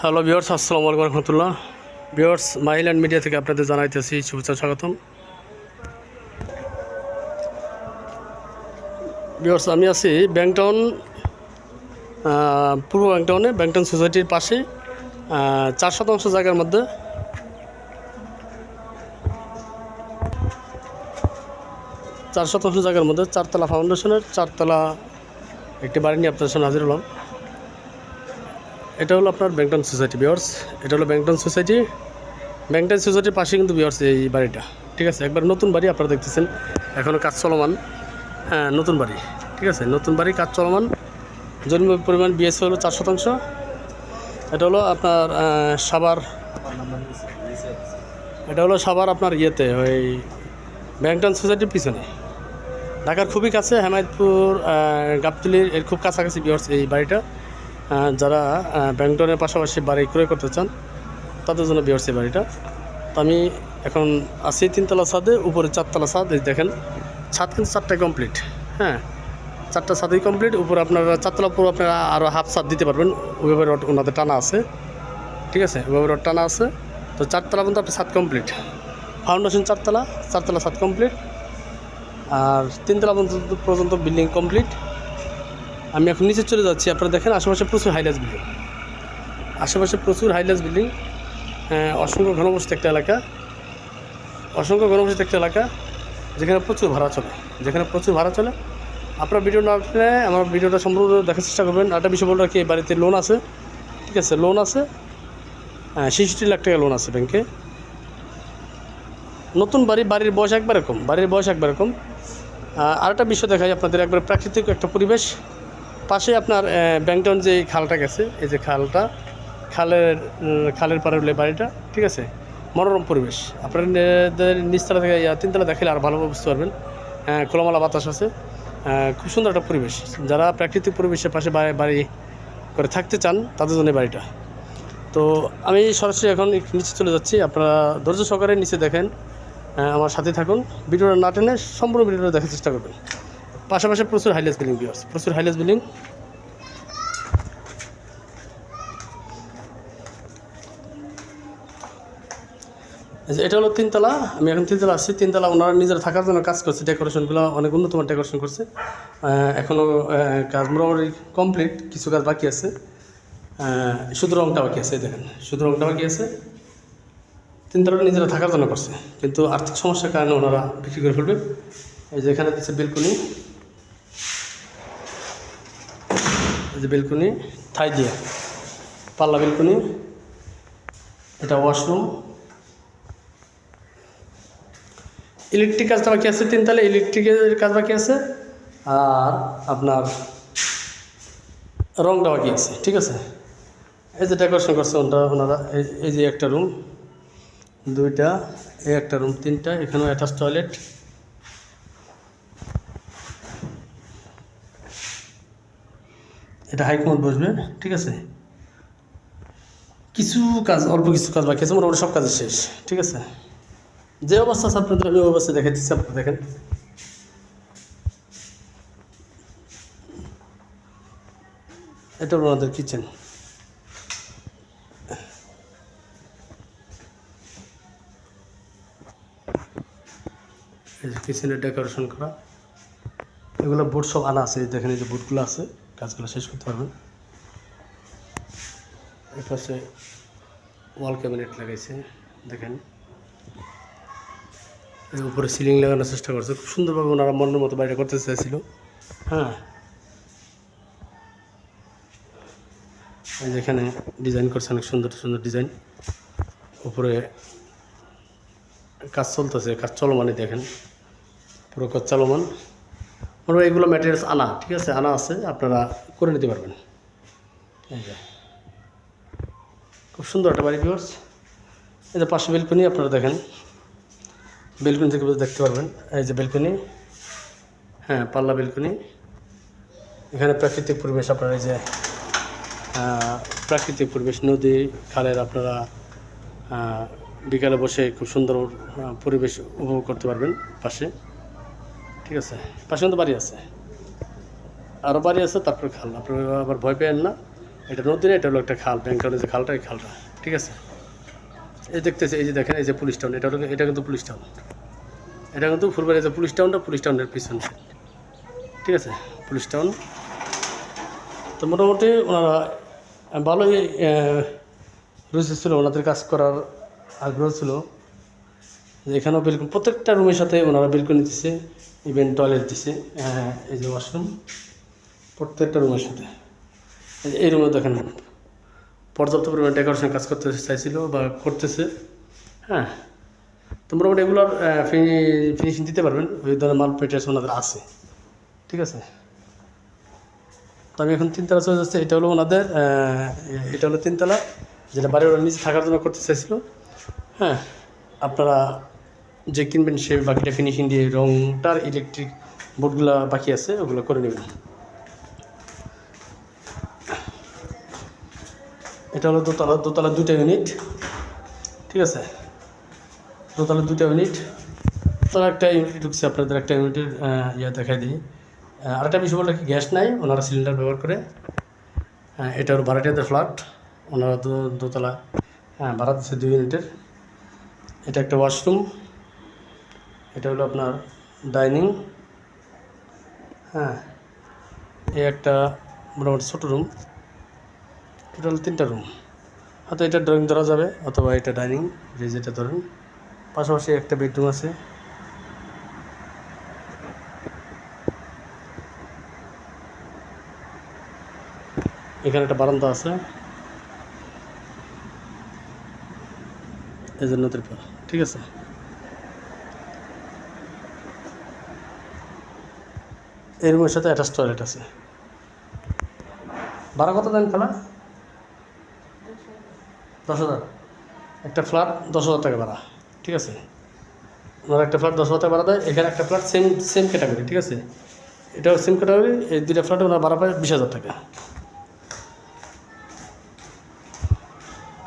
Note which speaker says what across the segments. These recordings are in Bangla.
Speaker 1: হ্যালো ভিউয়ার্স, আসসালামু আলাইকুম রহমতুল্লাহ। ভিউয়ার্স, মাইল্যান্ড মিডিয়া থেকে আপনাদের জানাইতেছি শুভেচ্ছা স্বাগতম। ভিউয়ার্স, আমি আছি ব্যাংকটাউন, পূর্ব ব্যাংকটাউনে, ব্যাংকটাউন সোসাইটির পাশে 4% জায়গার মধ্যে 4% জায়গার মধ্যে 4তলা ফাউন্ডেশনের 4তলা একটি বাড়ি নিয়ে আপনাদের সামনে হাজির হলাম। এটা হলো আপনার ব্যাংকটাউন সোসাইটি। ভিউয়ার্স, এটা হলো ব্যাংকটাউন সোসাইটি। ব্যাংকটাউন সোসাইটির পাশে কিন্তু ভিউয়ার্স এই বাড়িটা, ঠিক আছে, একবার নতুন বাড়ি আপনারা দেখতেছেন, এখনও কাজ চলমান। হ্যাঁ, নতুন বাড়ি, ঠিক আছে, নতুন বাড়ি, কাজ চলমান। জমি পরিমাণ বিএস হলো 4%। এটা হলো আপনার সাভার আপনার ইয়েতে, ওই ব্যাংকটাউন সোসাইটির পিছনে, ঢাকার খুবই কাছে, হেমায়তপুর, গাবতলীর এর খুব কাছাকাছি ভিউয়ার্স এই বাড়িটা। যারা ব্যাংকটাউনের পাশাপাশি বাড়ি ক্রয় করতে চান তাদের জন্য ভিউয়ার্স এই বাড়িটা। তো আমি এখন আছি 3তলা ছাদে, উপরে 4তলা ছাদ। এই দেখেন, ছাদ কিন্তু 4টাই কমপ্লিট। হ্যাঁ, 4টা ছাদই কমপ্লিট। উপরে আপনারা 4তলা উপর আপনারা আরও হাফ ছাদ দিতে পারবেন, ওইভাবে রড ওনাদের টানা আছে, ঠিক আছে, ওইভাবে রড টানা আছে। তো 4তলা পর্যন্ত আপনার ছাদ কমপ্লিট, ফাউন্ডেশন 4তলা ছাদ কমপ্লিট, আর 3তলা পর্যন্ত বিল্ডিং কমপ্লিট। আমি এখন নিচে চলে যাচ্ছি। আপনারা দেখেন আশেপাশে প্রচুর হাইলাইট বিল্ডিং, অসংখ্য ঘনবসতি একটা এলাকা, যেখানে প্রচুর ভাড়া চলে। আপনার ভিডিও না আসলে আমার ভিডিওটা সম্পূর্ণ দেখার চেষ্টা করবেন। একটা বিষয় বলতে কি, এই বাড়িতে লোন আছে, ঠিক আছে, লোন আছে, 66 লাখ টাকা লোন আছে ব্যাংকে। নতুন বাড়ির বয়স একবারে কম। আরেকটা বিষয় দেখাই আপনাদের, একবার প্রাকৃতিক একটা পরিবেশ। পাশে আপনার ব্যাংকটাউন যে খালটা গেছে, এই যে খালের পাড়ে হলে বাড়িটা, ঠিক আছে, মনোরম পরিবেশ। আপনাদের নিচতলা থেকে 3তলা দেখালে আর ভালোভাবে বুঝতে পারবেন। খোলামেলা বাতাস আছে, খুব সুন্দর একটা পরিবেশ। যারা প্রাকৃতিক পরিবেশের পাশে বাড়ি করে থাকতে চান তাদের জন্য বাড়িটা। তো আমি সরাসরি এখন নিচে চলে যাচ্ছি। আপনারা ধৈর্য সহকারে নিচে দেখেন, আমার সাথে থাকুন, ভিডিওটা না টেনে সম্পূর্ণ ভিডিওটা দেখার চেষ্টা করবেন। পাশাপাশি প্রচুর হাইলাইট বিল্ডিং। এটা হলো 3তলা। আমি এখন 3তলা আসছি। 3তলা ওনারা নিজেরা থাকার জন্য কাজ করছে, ডেকোরেশনগুলো অনেক উন্নত মানের ডেকোরেশন করছে। এখনও কাজ মোটামুটি কমপ্লিট, কিছু কাজ বাকি আছে, শুধু রংটা বাকি আছে। দেখেন, শুধু রংটা বাকি আছে। 3তলাটা নিজেরা থাকার জন্য করছে, কিন্তু আর্থিক সমস্যার কারণে ওনারা বিক্রি করে ফেলবে। এই যে এখানে দিচ্ছে বেলকনি, থাই দিয়ে পাল্লা বেলকনি। এটা ওয়াশরুম। ইলেকট্রিক কাজটা বাকি আছে, 3তলা ইলেকট্রিকের কাজ বাকি আছে, আর আপনার রংটা বাকি আছে, ঠিক আছে। এই যে ডেকোরেশন করছে ওনারা, এই যে একটা রুম, 2টা, এই একটা রুম, 3টা, এখানেও অ্যাটাচ টয়লেট। এটা হাইকমোড বসবে, ঠিক আছে। অল্প কিছু কাজ বাকি আছে, মোটামুটি সব কাজ শেষ, ঠিক আছে। যে অবস্থা আছে আপনাদের আমি অবস্থা দেখে দিচ্ছি, আপনারা দেখেন। এটা হলো ওনাদের কিচেন। এই যে কিচেনের ডেকোরেশন করা, এগুলো বোর্ড সব আনা আছে, দেখেন এই যে বোর্ডগুলো আছে, কাজগুলো শেষ করতে পারবেন। এর পাশে ওয়াল ক্যাবিনেট লাগাইছে, দেখেন। এর উপরে সিলিং লাগানোর চেষ্টা করছে, খুব সুন্দরভাবে ওনারা মনের মতো বাড়িটা করতে চাইছিল। হ্যাঁ, এই যেখানে ডিজাইন করছে, অনেক সুন্দর ডিজাইন। উপরে কাজ চলতেছে, কাজ চলমানই, দেখেন, পুরো কাজ চলমান। আমরা এগুলো ম্যাটেরিয়ালস আনা, ঠিক আছে, আনা আছে, আপনারা করে নিতে পারবেন। এই যে খুব সুন্দর একটা বাড়ি ভিউয়ার্স। এই যে পাশে বেলকনি, আপনারা দেখেন, বেলকনি থেকে দেখতে পারবেন। এই যে বেলকনি, হ্যাঁ, পাল্লা বেলকনি। এখানে প্রাকৃতিক পরিবেশ, আপনারা এই যে প্রাকৃতিক পরিবেশ, নদী, খালের, আপনারা বিকালে বসে খুব সুন্দর পরিবেশ উপভোগ করতে পারবেন পাশে, ঠিক আছে। পাশে কিন্তু বাড়ি আছে, আরও বাড়ি আছে, তারপরে খাল। আপনারা আবার ভয় পেয়েন না, এটা নদী না, এটা হলো একটা খাল, ব্যাংকটাউনের যে খালটা, এই খালটা, ঠিক আছে। এই দেখতেছে, এই যে দেখেন, এই যে পুলিশ টাউন, এটা কিন্তু পুলিশ টাউন, এটা কিন্তু ফুলবাড়ি যে পুলিশ টাউনটা, পুলিশ টাউনের পিছন সাইড, ঠিক আছে, পুলিশ টাউন। তো মোটামুটি ওনারা ভালোই রুচি ছিল, ওনাদের কাজ করার আগ্রহ ছিল। এখানেও বিলকুল প্রত্যেকটা রুমের সাথে ওনারা বিলকুল দিচ্ছে, ইভেন টয়লেট দিচ্ছে, এই যে ওয়াশরুম প্রত্যেকটা রুমের সাথে। এই রুমে দেখেন পর্যাপ্ত পরিমাণে ডেকোরেশন কাজ করতে চাইছিল বা করতেছে। হ্যাঁ, তো মোটামুটি এগুলোর ফিনিশিং দিতে পারবেন, ওই ধরনের মাল মেটেরিয়ালস ওনাদের আছে, ঠিক আছে। তো আমি এখন 3 তলা চলে যাচ্ছি। এটা হলো ওনাদের, এটা হলো 3 তলা, যেটা বাড়ির ওরা নিচে থাকার জন্য করতে চাইছিল। হ্যাঁ, আপনারা যে কিনবেন সে বাকিটা ফিনিশিং দিয়ে, রংটার ইলেকট্রিক বোর্ডগুলো বাকি আছে ওগুলো করে নেবেন। এটা হলো দোতলা, দোতলা 2টা ইউনিট, ঠিক আছে, দোতলা 2টা ইউনিট। তার একটা ইউনিট ঢুকছে, আপনাদের একটা ইউনিটের দেখাই দিই। আরেকটা বিষয় বলতে কি, গ্যাস নাই, ওনারা সিলিন্ডার ব্যবহার করে। এটা হলো ভাড়াটিয়াদের ফ্ল্যাট, ওনারা দোতলা ভাড়া দিচ্ছে 2 ইউনিটের। এটা একটা ওয়াশরুম, এটা হলো আপনার ডাইনিং। হ্যাঁ, এই একটা মোটামুটি ছোটো রুম, টোটাল 3টা রুম। হয়তো এটা ড্রয়িং ধরা যাবে, অথবা এটা ডাইনিং, যেটা ধরেন। পাশাপাশি একটা বেডরুম আছে। এখানে একটা বারান্দা আছে, এই যে নদীর পার, ঠিক আছে। এই রুমের সাথে অ্যাটাচ টয়লেট আছে। ভাড়া কত দেন খালা? 10,000। একটা ফ্ল্যাট 10,000 টাকা ভাড়া, ঠিক আছে। ওনারা একটা ফ্ল্যাট 10,000 টাকা ভাড়া দেয়। এখানে একটা ফ্ল্যাট সেম ক্যাটাগরি, ঠিক আছে, এটাও সেম ক্যাটাগরি। এই 2টা ফ্ল্যাটে ওনারা ভাড়া পায় 20,000 টাকা।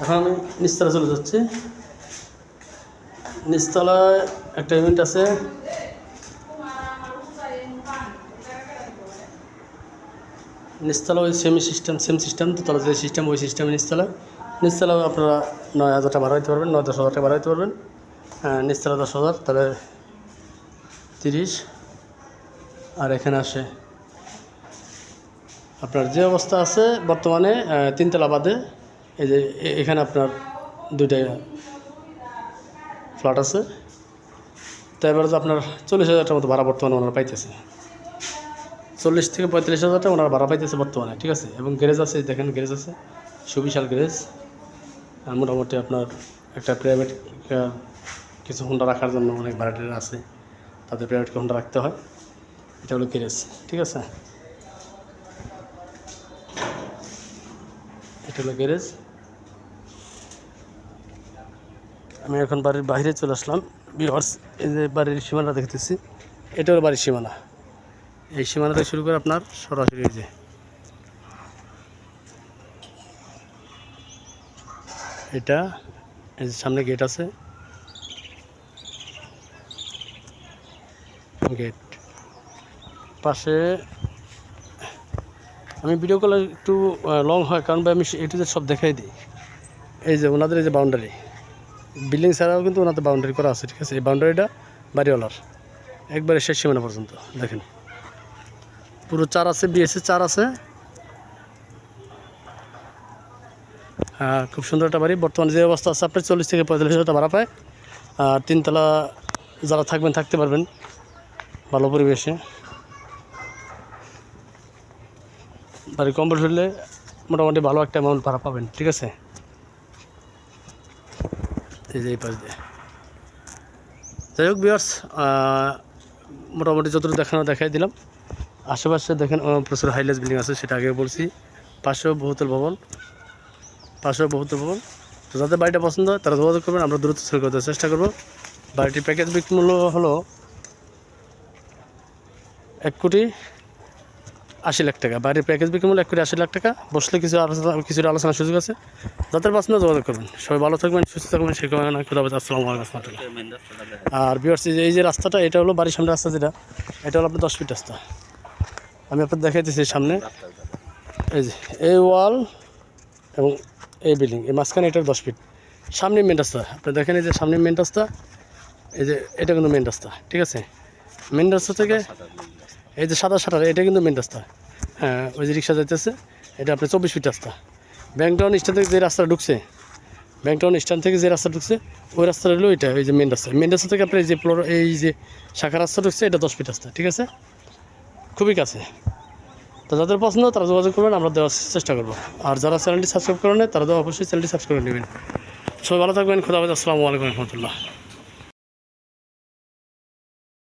Speaker 1: এখন আমি নিচতলা চলে যাচ্ছি। নিচতলায় একটা ইউনিট আছে, নিচতলা ওই সেম সিস্টেম, দোতলা যে সিস্টেম ওই সিস্টেমে নিচতলা আপনারা 9,000 টাকা ভাড়া দিতে পারবেন, 9-10,000 টাকা ভাড়া দিতে পারবেন। নিচতলা 10,000, তাহলে 30। আর এখানে আসে আপনার যে অবস্থা আছে বর্তমানে 3 তলা বাদে, এই যে এখানে আপনার 2টা ফ্ল্যাট আছে। তো এবার যে আপনার 40,000 টাকার মতো ভাড়া বর্তমানে ওনারা পাইতেছে, 40 থেকে 45,000 টাকা ওনারা ভাড়া পাইতেছে বর্তমানে, ঠিক আছে। এবং গ্যারেজ আছে, দেখেন গ্যারেজ আছে, সুবিশাল গ্যারেজ। মোটামুটি আপনার একটা প্রাইভেট কিছু হোন্ডা রাখার জন্য অনেক ভাড়াটিয়া আছে, তাদের প্রাইভেট হোন্ডা রাখতে হয়। এটা হলো গ্যারেজ, ঠিক আছে, এটা হলো গ্যারেজ। আমি এখন বাড়ির বাইরে চলে আসলাম ভিউয়ার্স। এই যে বাড়ির সীমানা দেখতেছি, এটা হলো বাড়ির সীমানা। এই সীমানা থেকে শুরু করে আপনার সরাসরি এই যে এটা, এই যে সামনে গেট আছে, গেট পাশে। আমি ভিডিও কলে একটু লং হয়, কারণ আমি একটু যে সব দেখাই দিই। এই যে ওনাদের এই যে বাউন্ডারি, বিল্ডিং ছাড়াও কিন্তু ওনাদের বাউন্ডারি করা আছে, ঠিক আছে। এই বাউন্ডারিটা বাড়িওয়ালার একবারে শেষ সীমানা পর্যন্ত দেখেন, পুরো 4 আছে, বিএসসি 4 আছে। খুব সুন্দর একটা বাড়ি। বর্তমানে যে অবস্থা আছে, আপনার 40 থেকে 45,000 টাকা ভাড়া পায়। আর 3 তলা যারা থাকবেন থাকতে পারবেন ভালো পরিবেশে। বাড়ি কমপ্লিট হলে মোটামুটি ভালো একটা অ্যামাউন্ট ভাড়া পাবেন, ঠিক আছে। এই যে এই পাশ দিয়ে, যাই হোক ভিউয়ার্স, মোটামুটি যতটুকু দেখানো দেখাই দিলাম। আশেপাশে দেখেন প্রচুর হাইলাইট বিল্ডিং আছে, সেটা আগে বলছি। পাশেও বহুতল ভবন। তো যাদের বাড়িটা পছন্দ হয় তারা যোগাযোগ করবেন, আমরা দ্রুত সেল করতে চেষ্টা করব। বাড়িটির প্যাকেজ বিক্রি মূল্য হলো 1,80,00,000 টাকা। বাড়ির প্যাকেজ বিক্রি মূল্য 1,80,00,000 টাকা। বসলে কিছুটা আলোচনার সুযোগ আছে, যাদের পছন্দ যোগাযোগ করবেন। সবাই ভালো থাকবেন, সুস্থ থাকবেন, সে কারণে আসসালামু আলাইকুম। আর ভিউয়ার্স, এই যে রাস্তাটা, এটা হলো বাড়ির সামনে রাস্তা, যেটা এটা হলো আপনার 10 ফিট রাস্তা। আমি আপনার দেখাইতেছি সামনে, এই যে এই ওয়াল এবং এই বিল্ডিং এই মাঝখানে এটার 10 ফিট। সামনে মেন রাস্তা, আপনি দেখেন এই যে সামনে মেন রাস্তা, এই যে এটা কিন্তু মেন রাস্তা, ঠিক আছে। মেন রাস্তা থেকে এই যে সাদা শাটার, এটা কিন্তু মেন রাস্তা। হ্যাঁ, ওই যে রিক্সা যাইতেছে, এটা আপনার 24 ফিট রাস্তা। ব্যাংকটাউন স্ট্যান্ড থেকে যে রাস্তা ঢুকছে, ব্যাংকটাউন স্ট্যান্ড থেকে যে রাস্তা ঢুকছে, ওই রাস্তাটা হলো এটা, ওই যে মেন রাস্তা। মেন রাস্তা থেকে আপনার এই যে এই যে শাখা রাস্তা ঢুকছে, এটা 10 ফিট রাস্তা, ঠিক আছে, খুবই কাছে। তো যাদের পছন্দ তারা যোগাযোগ করবেন, আমরা দেওয়ার চেষ্টা করবো। আর যারা চ্যানেলটি সাবস্ক্রাইব করেন তারা তো অবশ্যই চ্যানেলটি সাবস্ক্রাইব করে নেবেন। সবাই ভালো থাকবেন, খোদা হাফেজ, আসসালামু আলাইকুম রহমতুল্লাহ।